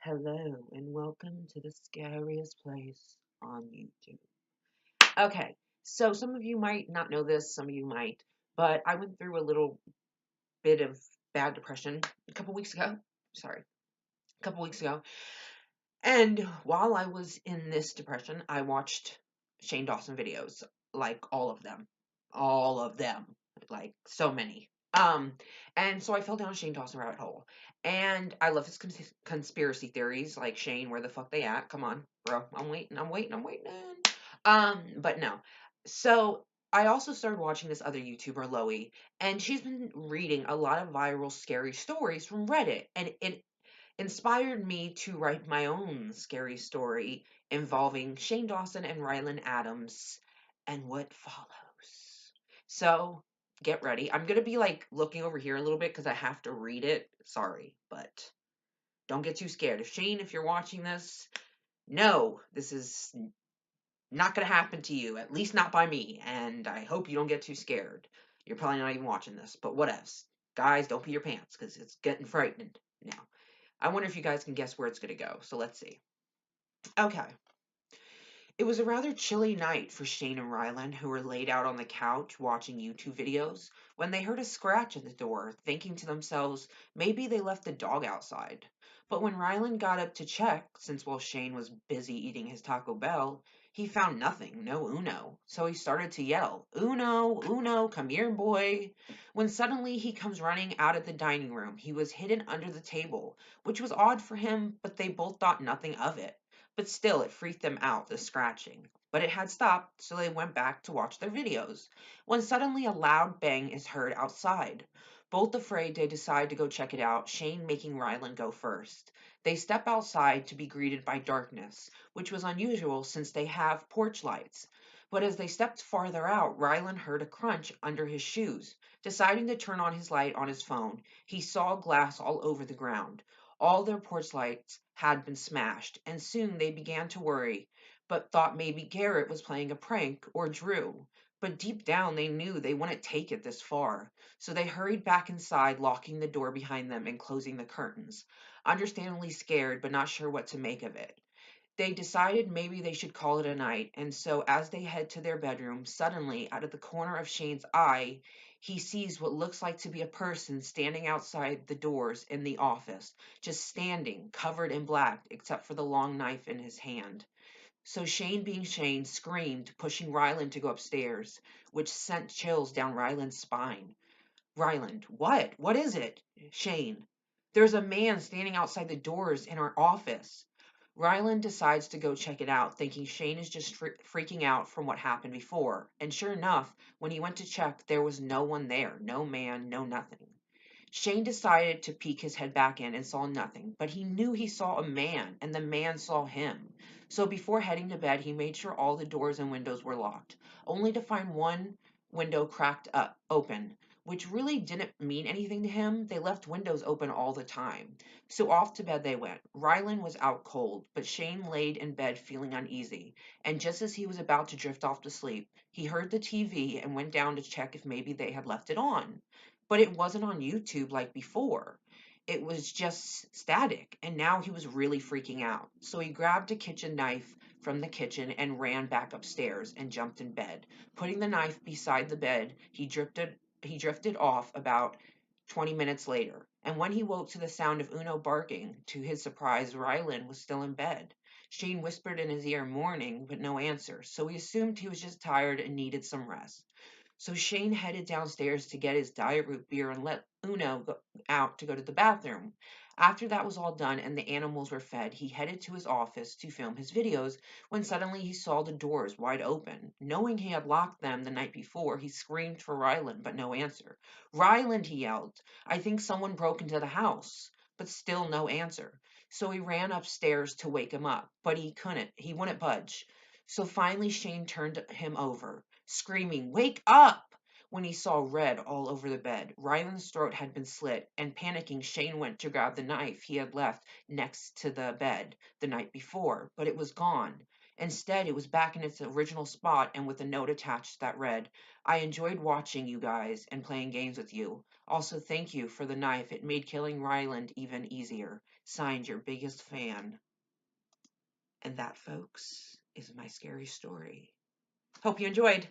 Hello and welcome to the scariest place on YouTube. Okay, so some of you might not know this, some of you might, but I went through a little bit of bad depression a couple weeks ago. Sorry, a couple weeks ago. And while I was in this depression, I watched Shane Dawson videos, like all of them, like so many. And so I fell down a Shane Dawson rabbit hole. And I love his conspiracy theories, like Shane, where the fuck they at? Come on, bro. I'm waiting. But no. So I also started watching this other YouTuber, Loey, and she's been reading a lot of viral scary stories from Reddit, and it inspired me to write my own scary story involving Shane Dawson and Ryland Adams and what follows. So get ready. I'm going to be like looking over here a little bit because I have to read it. Sorry, but don't get too scared. If you're watching this, no, this is not going to happen to you, at least not by me. And I hope you don't get too scared. You're probably not even watching this, but what else? Guys, don't pee your pants because it's getting frightening now. I wonder if you guys can guess where it's going to go. So let's see. Okay. It was a rather chilly night for Shane and Ryland, who were laid out on the couch watching YouTube videos, when they heard a scratch at the door, thinking to themselves maybe they left the dog outside. But when Ryland got up to check, since while Shane was busy eating his Taco Bell, he found nothing, no Uno. So he started to yell, Uno, Uno, come here, boy. When suddenly he comes running out of the dining room. He was hidden under the table, which was odd for him, but they both thought nothing of it. But still, it freaked them out, the scratching. But it had stopped, so they went back to watch their videos. When suddenly a loud bang is heard outside. Both afraid, they decide to go check it out, Shane making Ryland go first. They step outside to be greeted by darkness, which was unusual since they have porch lights. But as they stepped farther out, Ryland heard a crunch under his shoes. Deciding to turn on his light on his phone, he saw glass all over the ground. All their porch lights had been smashed, and soon they began to worry, but thought maybe Garrett was playing a prank or Drew. But deep down they knew they wouldn't take it this far, so they hurried back inside, locking the door behind them and closing the curtains, understandably scared but not sure what to make of it. They decided maybe they should call it a night, and so as they head to their bedroom, suddenly, out of the corner of Shane's eye, he sees what looks like to be a person standing outside the doors in the office, just standing, covered in black, except for the long knife in his hand. So Shane, being Shane, screamed, pushing Ryland to go upstairs, which sent chills down Ryland's spine. Ryland, what? What is it? Shane, there's a man standing outside the doors in our office. Ryland decides to go check it out, thinking Shane is just freaking out from what happened before. And sure enough, when he went to check, there was no one there. No man, no nothing. Shane decided to peek his head back in and saw nothing, but he knew he saw a man, and the man saw him. So before heading to bed, he made sure all the doors and windows were locked, only to find one window cracked up open, which really didn't mean anything to him. They left windows open all the time. So off to bed they went. Ryland was out cold, but Shane laid in bed feeling uneasy, and just as he was about to drift off to sleep, he heard the TV and went down to check if maybe they had left it on. But it wasn't on YouTube like before. It was just static, and now he was really freaking out. So he grabbed a kitchen knife from the kitchen and ran back upstairs and jumped in bed. Putting the knife beside the bed, he drifted off about 20 minutes later. And when he woke to the sound of Uno barking, to his surprise, Ryland was still in bed. Shane whispered in his ear, "Morning," but no answer, so he assumed he was just tired and needed some rest. So Shane headed downstairs to get his diet root beer and let Uno go out to go to the bathroom. After that was all done and the animals were fed, he headed to his office to film his videos when suddenly he saw the doors wide open. Knowing he had locked them the night before, he screamed for Ryland, but no answer. "Ryland," he yelled, "I think someone broke into the house." But still no answer. So he ran upstairs to wake him up, but he couldn't. He wouldn't budge. So finally Shane turned him over, screaming, "Wake up!" When he saw red all over the bed. Ryland's throat had been slit, and panicking, Shane went to grab the knife he had left next to the bed the night before, but it was gone. Instead, it was back in its original spot and with a note attached that read, "I enjoyed watching you guys and playing games with you. Also, thank you for the knife. It made killing Ryland even easier. Signed, your biggest fan. And that, folks, is my scary story. Hope you enjoyed.